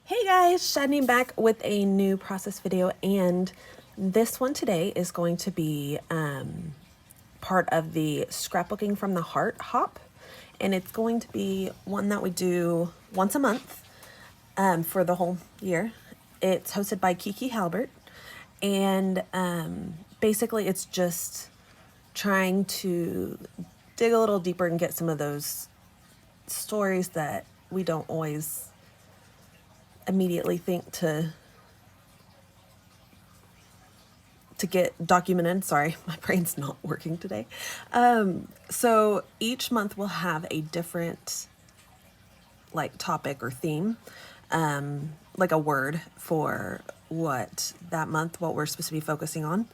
Hey guys, Shadney back with a new process video, and this one today is going to be part of the Scrapbooking from the Heart hop, and it's going to be one that we do once a month for the whole year. It's hosted by Kiki Halbert, and basically it's just trying to dig a little deeper and get some of those stories that we don't always immediately think to get documented. Sorry, my brain's not working today. So each month we'll have a different like topic or theme, like a word for what that month, what we're supposed to be focusing on.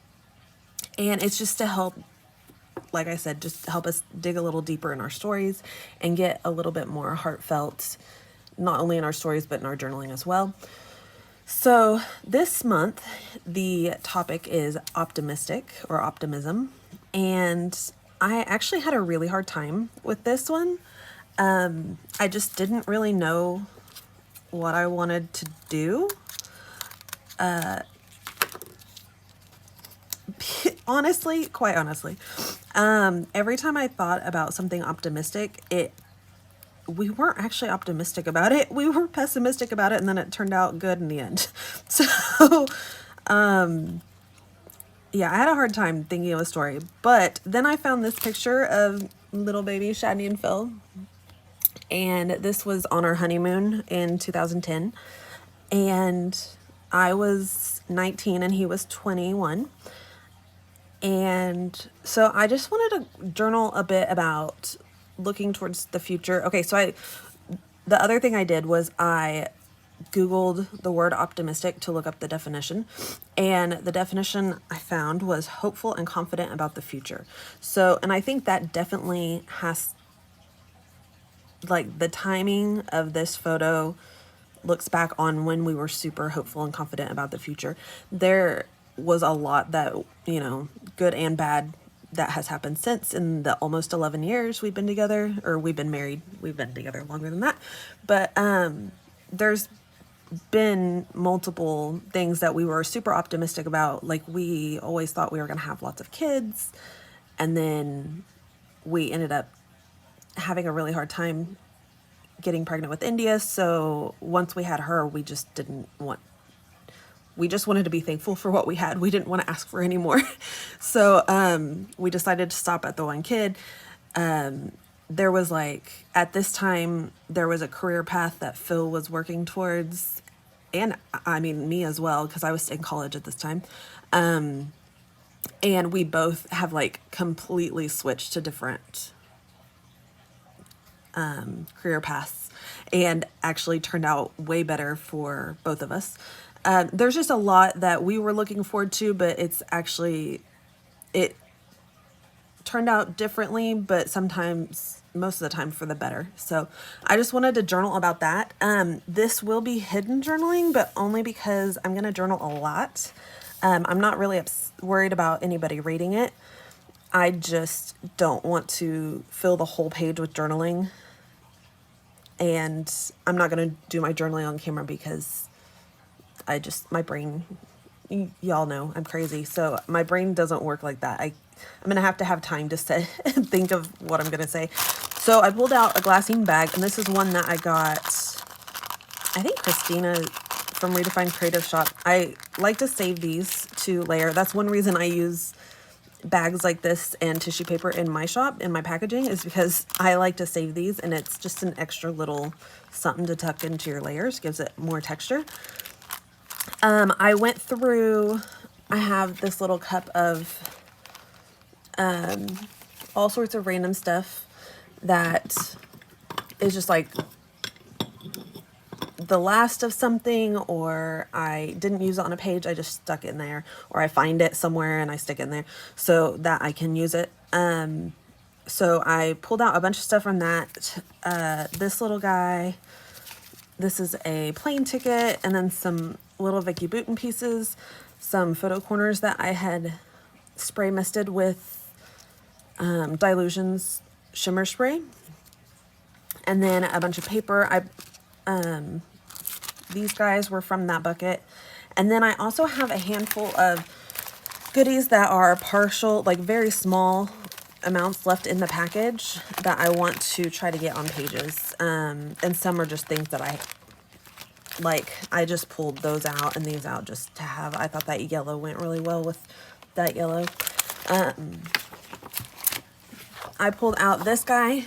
And it's just to help, like I said, just help us dig a little deeper in our stories and get a little bit more heartfelt, not only in our stories, but in our journaling as well. So this month, the topic is optimistic or optimism. And I actually had a really hard time with this one. I just didn't really know what I wanted to do. Honestly, quite honestly, every time I thought about something optimistic, we weren't actually optimistic about it. We were pessimistic about it, and then it turned out good in the end. So, yeah, I had a hard time thinking of a story. But then I found this picture of little baby Shadney and Phil. And this was on our honeymoon in 2010. And I was 19 and he was 21. And so I just wanted to journal a bit about looking towards the future. Okay, so the other thing I did was I Googled the word optimistic to look up the definition, and the definition I found was hopeful and confident about the future. So, and I think that definitely has, like, the timing of this photo looks back on when we were super hopeful and confident about the future. There was a lot that, you know, good and bad, that has happened since in the almost 11 years we've been together, or we've been married. We've been together longer than that. But there's been multiple things that we were super optimistic about. Like, we always thought we were going to have lots of kids, and then we ended up having a really hard time getting pregnant with India. So once we had her, we just wanted to be thankful for what we had. We didn't want to ask for any more. So we decided to stop at the one kid. There was, like, at this time, there was a career path that Phil was working towards, and I mean me as well, because I was in college at this time. And we both have, like, completely switched to different career paths, and actually turned out way better for both of us. There's just a lot that we were looking forward to, but it turned out differently, but sometimes, most of the time, for the better. So I just wanted to journal about that. This will be hidden journaling, but only because I'm going to journal a lot. I'm not really worried about anybody reading it. I just don't want to fill the whole page with journaling. And I'm not going to do my journaling on camera because my brain, y'all know I'm crazy. So my brain doesn't work like that. I'm going to have time to sit and think of what I'm going to say. So I pulled out a glassine bag, and this is one that I got, I think Christina from Redefined Creative Shop. I like to save these to layer. That's one reason I use bags like this and tissue paper in my shop, in my packaging, is because I like to save these, and it's just an extra little something to tuck into your layers, gives it more texture. I went through, I have this little cup of all sorts of random stuff that is just like the last of something, or I didn't use it on a page, I just stuck it in there, or I find it somewhere and I stick it in there so that I can use it. So I pulled out a bunch of stuff from that. This little guy, this is a plane ticket, and then some little Vicky Bouton pieces, some photo corners that I had spray misted with Dilutions shimmer spray, and then a bunch of paper. these guys were from that bucket. And then I also have a handful of goodies that are partial, like very small amounts left in the package that I want to try to get on pages. And some are just things that I just pulled those out and these out just to have. I thought that yellow went really well with that yellow. I pulled out this guy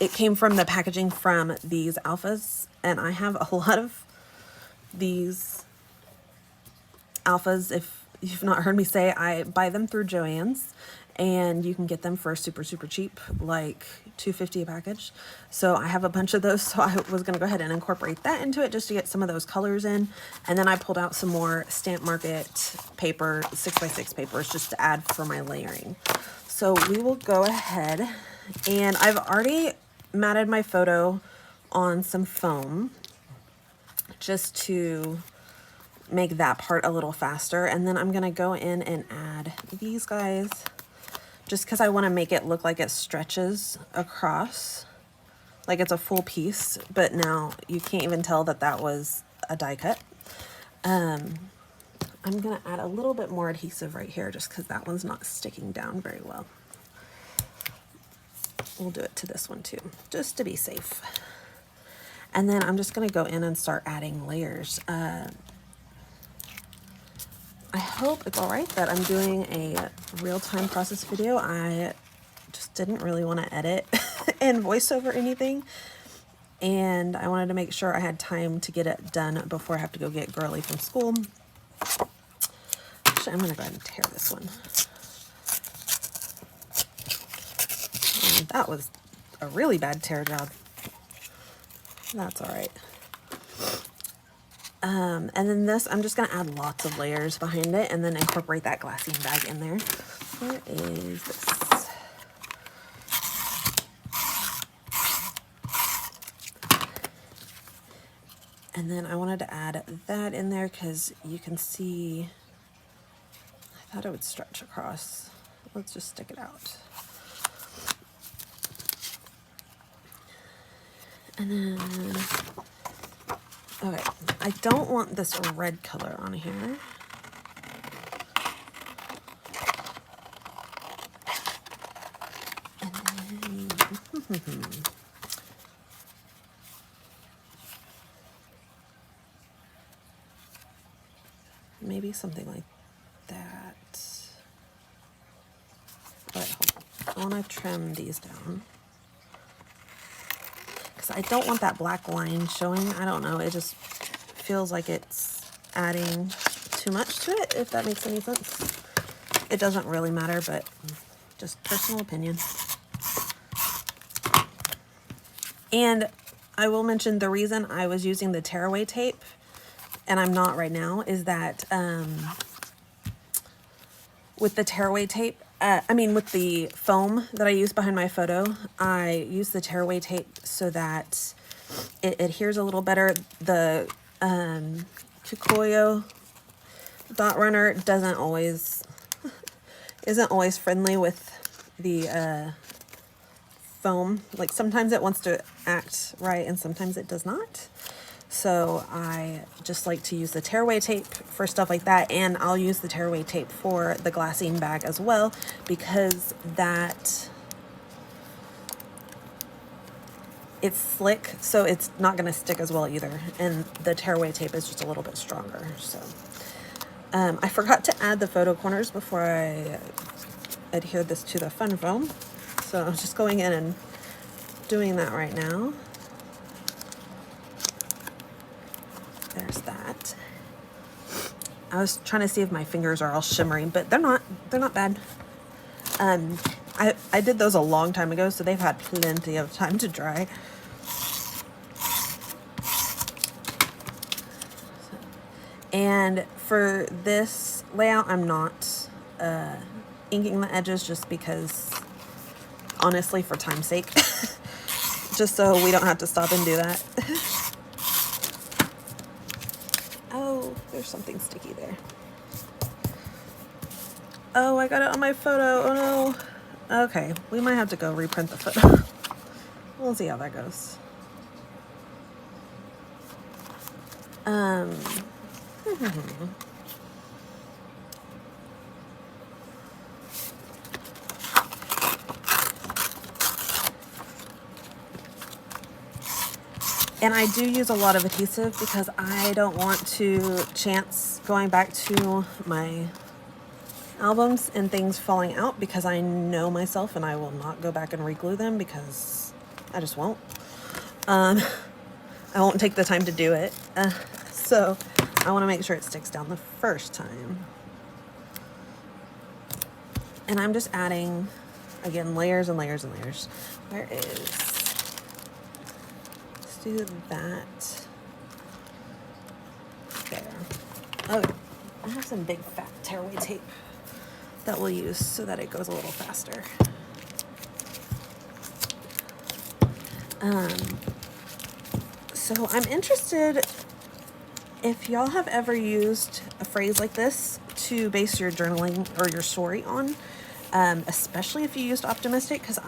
it came from the packaging from these alphas, and I have a lot of these alphas. If you've not heard me say, I buy them through Joann's, and you can get them for super cheap, like $2.50 a package. So I have a bunch of those, so I was gonna go ahead and incorporate that into it just to get some of those colors in. And then I pulled out some more Stamp Market paper, 6x6 papers, just to add for my layering. So we will go ahead, and I've already matted my photo on some foam just to make that part a little faster. And then I'm gonna go in and add these guys just because I want to make it look like it stretches across, like it's a full piece, but now you can't even tell that that was a die cut. I'm gonna add a little bit more adhesive right here just because that one's not sticking down very well. We'll do it to this one too, just to be safe. And then I'm just gonna go in and start adding layers. I hope it's all right that I'm doing a real-time process video. I just didn't really want to edit and voice over anything. And I wanted to make sure I had time to get it done before I have to go get Girly from school. Actually, I'm going to go ahead and tear this one. And that was a really bad tear job. That's all right. And then this, I'm just going to add lots of layers behind it and then incorporate that glassine bag in there. Where is this? And then I wanted to add that in there because you can see, I thought it would stretch across. Let's just stick it out. And then, okay, I don't want this red color on here. And then, maybe something like that. All right, hold on. I want to trim these down. I don't want that black line showing. I don't know. It just feels like it's adding too much to it, if that makes any sense. It doesn't really matter, but just personal opinion. And I will mention the reason I was using the tearaway tape, and I'm not right now, is that with the tearaway tape, with the foam that I use behind my photo, I use the tearaway tape so that it adheres a little better. The Kikoyo dot runner isn't always friendly with the foam. Like sometimes it wants to act right and sometimes it does not. So I just like to use the tearaway tape for stuff like that, and I'll use the tearaway tape for the glassine bag as well, because it's slick, so it's not going to stick as well either, and the tearaway tape is just a little bit stronger. So I forgot to add the photo corners before I adhered this to the fun foam, so I'm just going in and doing that right now. There's that. I was trying to see if my fingers are all shimmering, but they're not bad. I did those a long time ago, so they've had plenty of time to dry. And for this layout, I'm not inking the edges just because, honestly, for time's sake, just so we don't have to stop and do that. Oh, there's something sticky there. Oh, I got it on my photo. Oh no. Okay, we might have to go reprint the photo. We'll see how that goes. And I do use a lot of adhesive because I don't want to chance going back to my albums and things falling out, because I know myself and I will not go back and re-glue them because I just won't. I won't take the time to do it. So I want to make sure it sticks down the first time. And I'm just adding, again, layers and layers and layers. Where is... do that there. Oh, I have some big fat tearaway tape that we'll use so that it goes a little faster. So I'm interested if y'all have ever used a phrase like this to base your journaling or your story on, especially if you used optimistic, because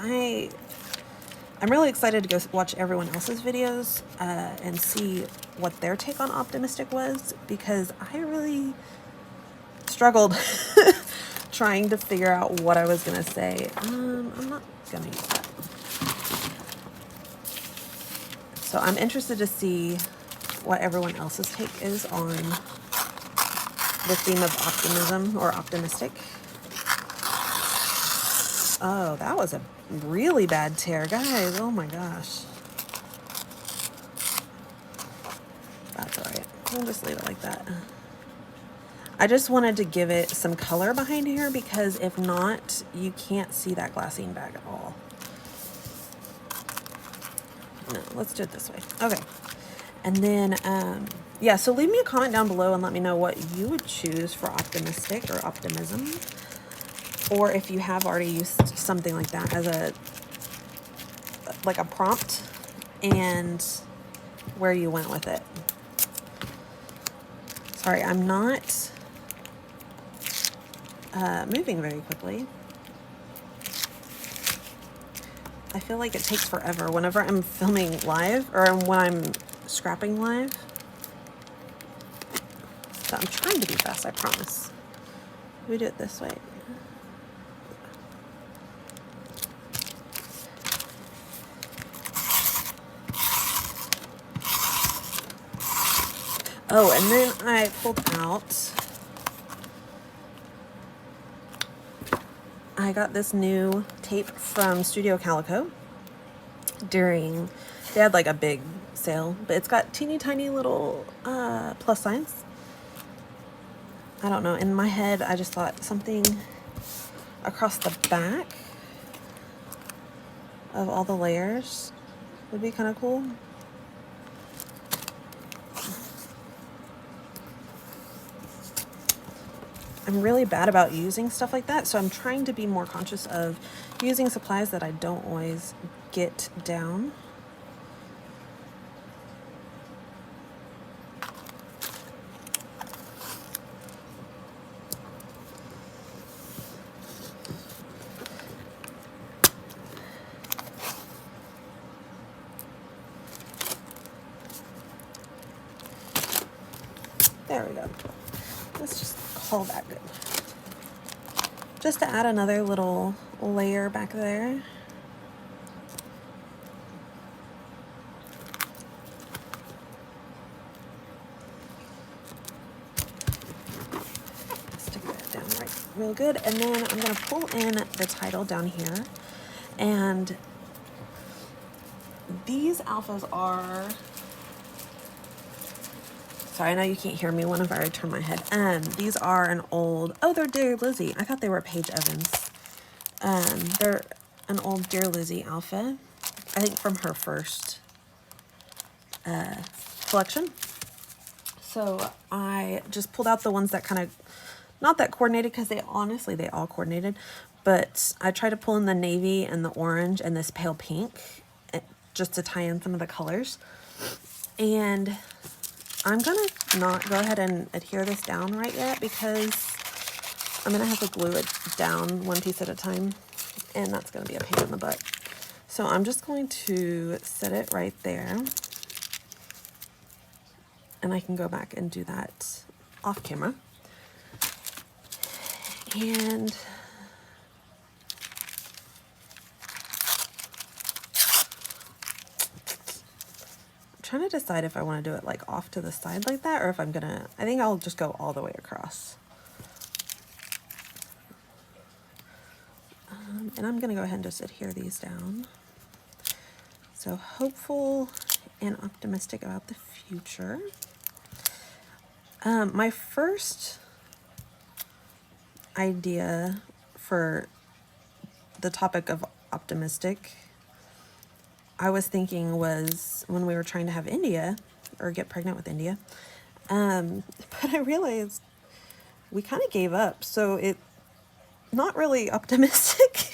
I'm really excited to go watch everyone else's videos and see what their take on optimistic was, because I really struggled trying to figure out what I was going to say. I'm not going to use that. So I'm interested to see what everyone else's take is on the theme of optimism or optimistic. Oh, that was a really bad tear, guys. Oh my gosh. That's all right. We'll just leave it like that. I just wanted to give it some color behind here, because if not, you can't see that glassine bag at all. No, let's do it this way. Okay. And then, yeah, so leave me a comment down below and let me know what you would choose for optimistic or optimism. Or if you have already used something like that as a prompt, and where you went with it. Sorry, I'm not moving very quickly. I feel like it takes forever whenever I'm filming live or when I'm scrapping live. So I'm trying to be fast, I promise. We do it this way. Oh, and then I pulled out, I got this new tape from Studio Calico they had like a big sale, but it's got teeny tiny little plus signs. I don't know, in my head I just thought something across the back of all the layers would be kind of cool. I'm really bad about using stuff like that, so I'm trying to be more conscious of using supplies that I don't always get down. There we go. Let's just call that good. Just to add another little layer back there. Stick that down right real good. And then I'm going to pull in the title down here. And these alphas are... Sorry, I know you can't hear me whenever I turn my head. These are an old... Oh, they're Dear Lizzie. I thought they were Paige Evans. They're an old Dear Lizzie alpha. I think from her first collection. So I just pulled out the ones that kind of... Not that coordinated, because they all coordinated. But I tried to pull in the navy and the orange and this pale pink, just to tie in some of the colors. And... I'm gonna not go ahead and adhere this down right yet, because I'm gonna have to glue it down one piece at a time, and that's gonna be a pain in the butt. So I'm just going to set it right there, and I can go back and do that off camera. And I'm trying to decide if I want to do it like off to the side like that, or if I'm gonna, I think I'll just go all the way across. And I'm gonna go ahead and just adhere these down. So hopeful and optimistic about the future. My first idea for the topic of optimistic, I was thinking was when we were trying to have India or get pregnant with India. But I realized we kind of gave up. So it not really optimistic.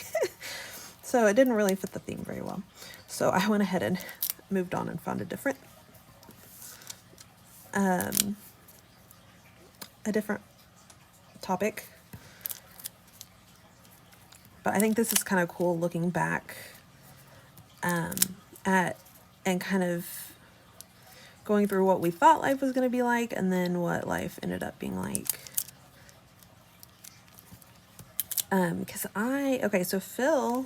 So it didn't really fit the theme very well. So I went ahead and moved on and found a different topic. But I think this is kind of cool looking back at and kind of going through what we thought life was going to be like and then what life ended up being like. Okay, so Phil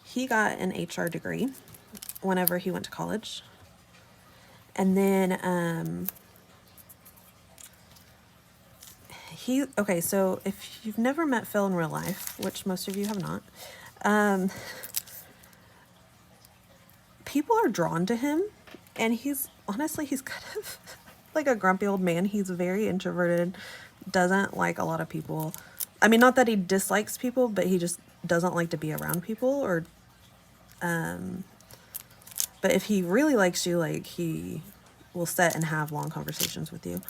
he got an HR degree whenever he went to college. And then, so if you've never met Phil in real life, which most of you have not, people are drawn to him, and he's kind of like a grumpy old man. He's very introverted, doesn't like a lot of people. I mean, not that he dislikes people, but he just doesn't like to be around people, or, but if he really likes you, like, he will sit and have long conversations with you.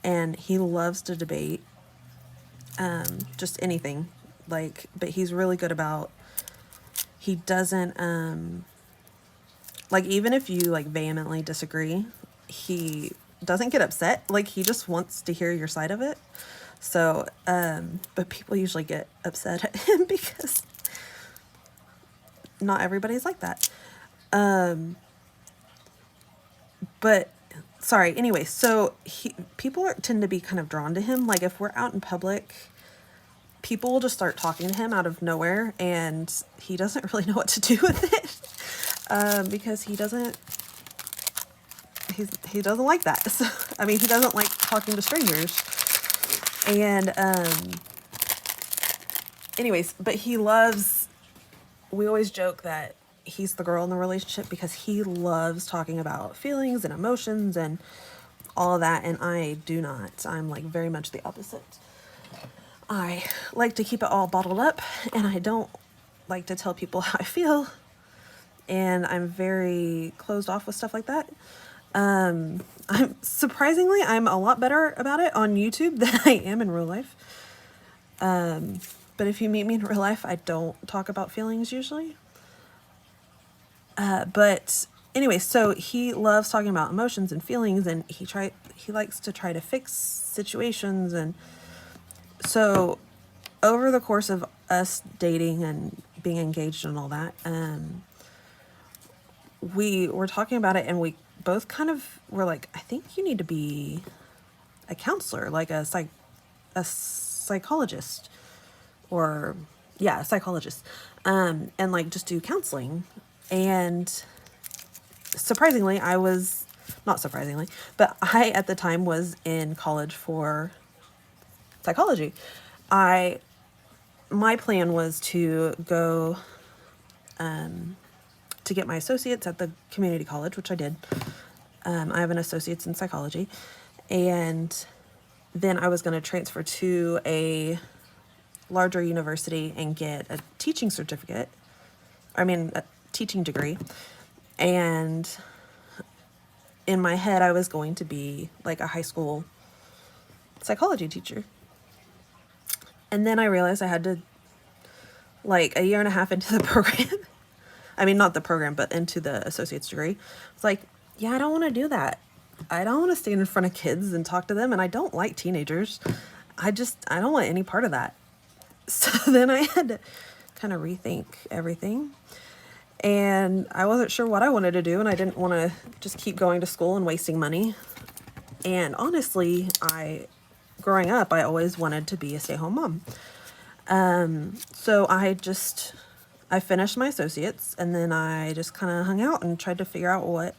And he loves to debate, just anything, like, but he's really good about, he doesn't, like, even if you, like, vehemently disagree, he doesn't get upset. Like, he just wants to hear your side of it. So, but people usually get upset at him because not everybody's like that. But sorry, anyway, so people tend to be kind of drawn to him. Like, if we're out in public, people will just start talking to him out of nowhere, and he doesn't really know what to do with it, because he doesn't like that. So, I mean, he doesn't like talking to strangers. And anyways, but we always joke that he's the girl in the relationship because he loves talking about feelings and emotions and all of that, and I do not. I'm like very much the opposite. I like to keep it all bottled up, and I don't like to tell people how I feel, and I'm very closed off with stuff like that. I'm a lot better about it on YouTube than I am in real life. But if you meet me in real life, I don't talk about feelings usually. But anyway, so he loves talking about emotions and feelings, and he likes to try to fix situations. And so over the course of us dating and being engaged and all that, we were talking about it, and we both kind of were like, I think you need to be a counselor, like a psychologist, or a psychologist, and like just do counseling. And surprisingly, not surprisingly, but I at the time was in college for psychology. My plan was to go to get my associates at the community college, which I did. I have an associate's in psychology, and then I was going to transfer to a larger university and get a teaching certificate. A teaching degree. And in my head, I was going to be like a high school psychology teacher. And then I realized I had to, like, a year and a half into the program, not the program, but into the associate's degree, it's like, yeah, I don't want to do that. I don't want to stand in front of kids and talk to them, and I don't like teenagers. I don't want any part of that. So then I had to kind of rethink everything. And I wasn't sure what I wanted to do, and I didn't want to just keep going to school and wasting money. And honestly, growing up, I always wanted to be a stay-at-home mom. So I finished my associates, and then I just kind of hung out and tried to figure out what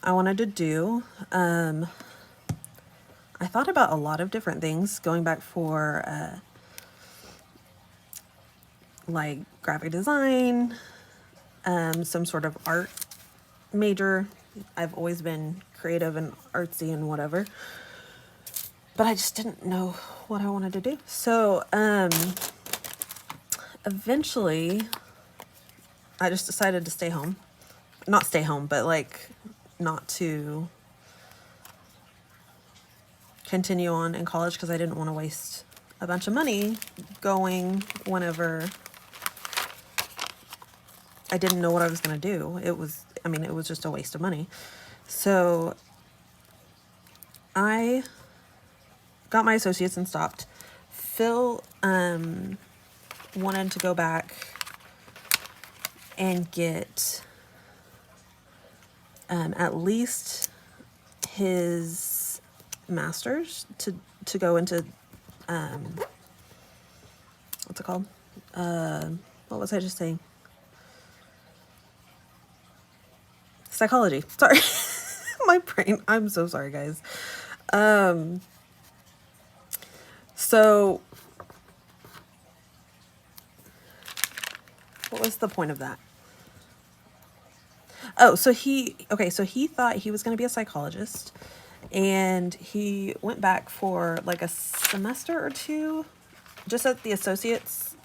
I wanted to do. I thought about a lot of different things, going back for like graphic design, some sort of art major. I've always been creative and artsy and whatever, but I just didn't know what I wanted to do. So eventually I just decided to stay home. Not stay home, but like not to continue on in college, because I didn't want to waste a bunch of money going whenever I didn't know what I was going to do. It was just a waste of money. So I got my associates and stopped. Phil wanted to go back and get at least his master's to go into what's it called? What was I just saying? Psychology. Sorry. My brain. I'm so sorry, guys. So what was the point of that? Oh, so he thought he was going to be a psychologist, and he went back for like a semester or two, just at the associates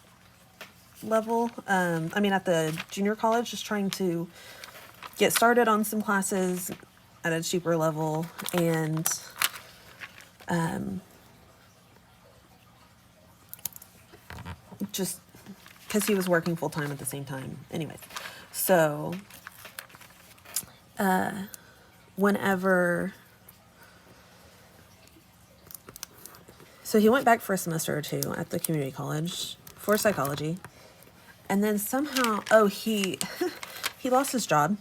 level. At the junior college, just trying to get started on some classes at a cheaper level, and just because he was working full time at the same time. Anyways, so so he went back for a semester or two at the community college for psychology, and then somehow, he lost his job.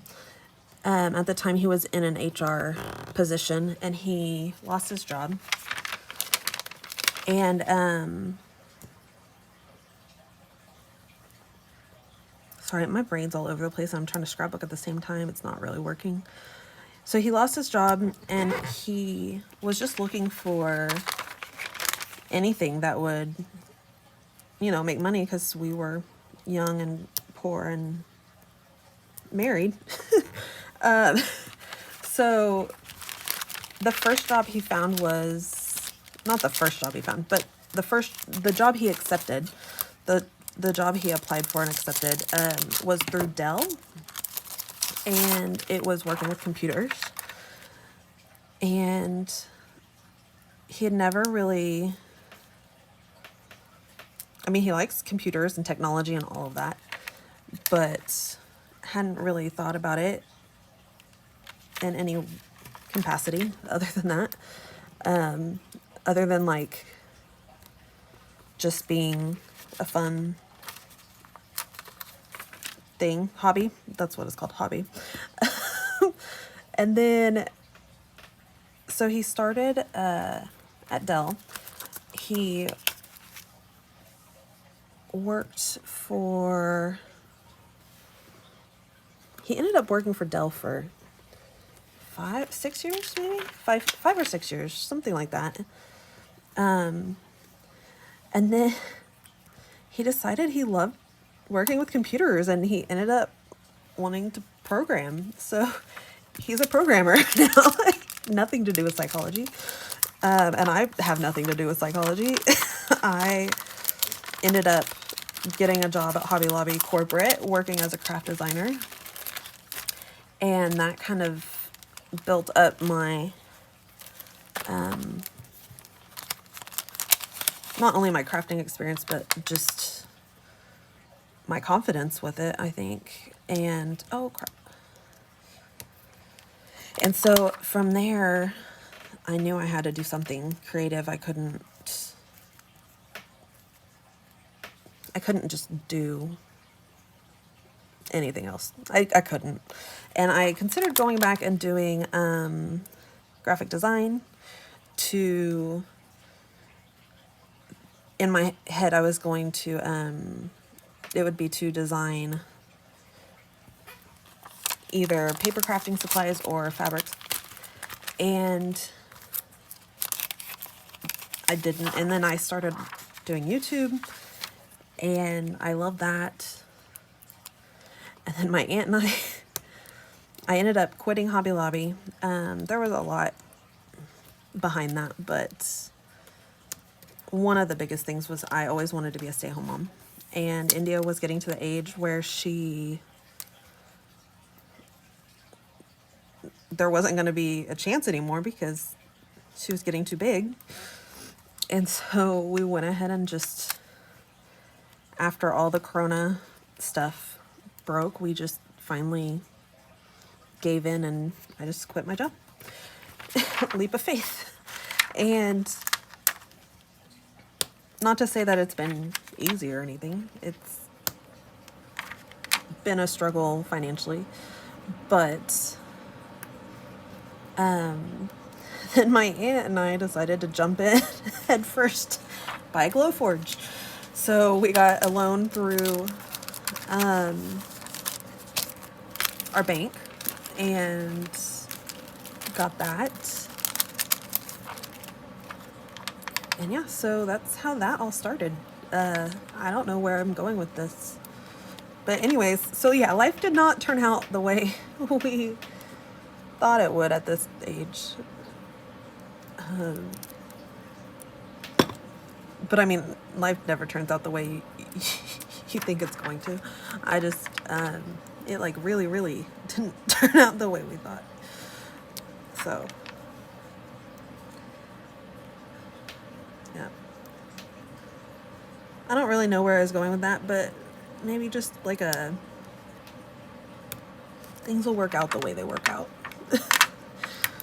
At the time, he was in an HR position, and he lost his job. And sorry, my brain's all over the place. I'm trying to scrapbook at the same time. It's not really working. So he lost his job, and he was just looking for anything that would, make money, because we were young and poor and married. So the first job he found was not the first job he found, but the job he accepted, the job he applied for and accepted, was through Dell, and it was working with computers. And he had never really, he likes computers and technology and all of that, but hadn't really thought about it in any capacity other than that, other than like just being a fun thing, hobby. That's what it's called, hobby. And then, so he started at Dell. He ended up working for Dell for 5-6 years, maybe 5 or 6 years, something like that. And then he decided he loved working with computers, and he ended up wanting to program. So he's a programmer now. Nothing to do with psychology. And I have nothing to do with psychology. I ended up getting a job at Hobby Lobby corporate, working as a craft designer. And that kind of built up my, not only my crafting experience, but just my confidence with it, I think. And, oh crap. And so from there, I knew I had to do something creative. I couldn't I couldn't just do anything else. I couldn't. And I considered going back and doing graphic design to, in my head I was going to, it would be to design either paper crafting supplies or fabrics. And I didn't. And then I started doing YouTube, and I love that. And then my aunt and I ended up quitting Hobby Lobby. There was a lot behind that, but one of the biggest things was I always wanted to be a stay-at-home mom. And India was getting to the age where there wasn't going to be a chance anymore because she was getting too big. And so we went ahead and just, after all the Corona stuff broke, we just finally gave in and I just quit my job. Leap of faith. And not to say that it's been easy or anything. It's been a struggle financially, but then my aunt and I decided to jump in head first, buy a Glowforge. So we got a loan through our bank and got that. And yeah, so that's how that all started. I don't know where I'm going with this. But anyways, so yeah, life did not turn out the way we thought it would at this age. But I mean, life never turns out the way you think it's going to. I just, it like really, really didn't turn out the way we thought. So, yeah. I don't really know where I was going with that, but maybe just like things will work out the way they work out.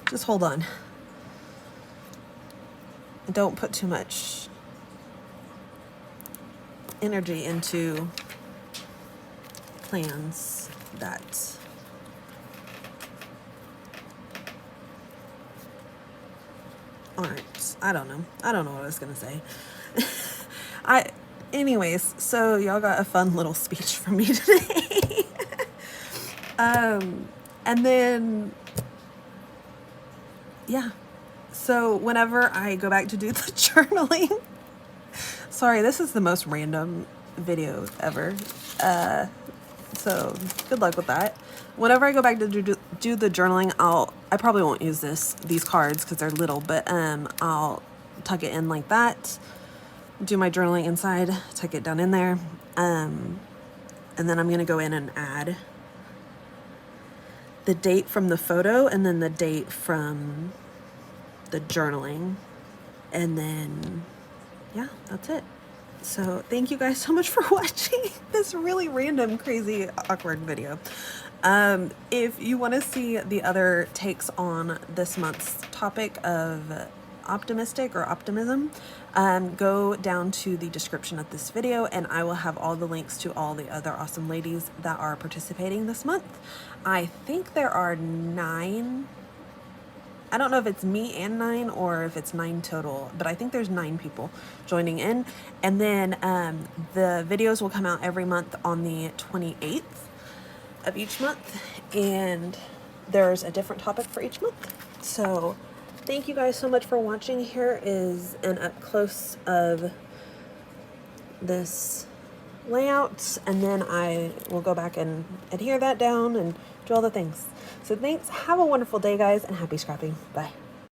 Just hold on. Don't put too much energy into plans that aren't. I don't know what I was gonna say. Anyways, so y'all got a fun little speech from me today. And then yeah, so whenever I go back to do the journaling, sorry, this is the most random video ever. So good luck with that. Whenever I go back to do the journaling, I probably won't use these cards because they're little, but I'll tuck it in like that, do my journaling inside, tuck it down in there, and then I'm gonna go in and add the date from the photo and then the date from the journaling, and then yeah, that's it. So thank you guys so much for watching this really random, crazy, awkward video. If you want to see the other takes on this month's topic of optimistic or optimism, go down to the description of this video and I will have all the links to all the other awesome ladies that are participating this month. I think there are 9. I don't know if it's me and 9 or if it's 9 total, but I think there's 9 people joining in. And then the videos will come out every month on the 28th of each month, and there's a different topic for each month. So thank you guys so much for watching. Here is an up close of this layout, and then I will go back and adhere that down and do all the things. So thanks. Have a wonderful day, guys, and happy scrapping. Bye.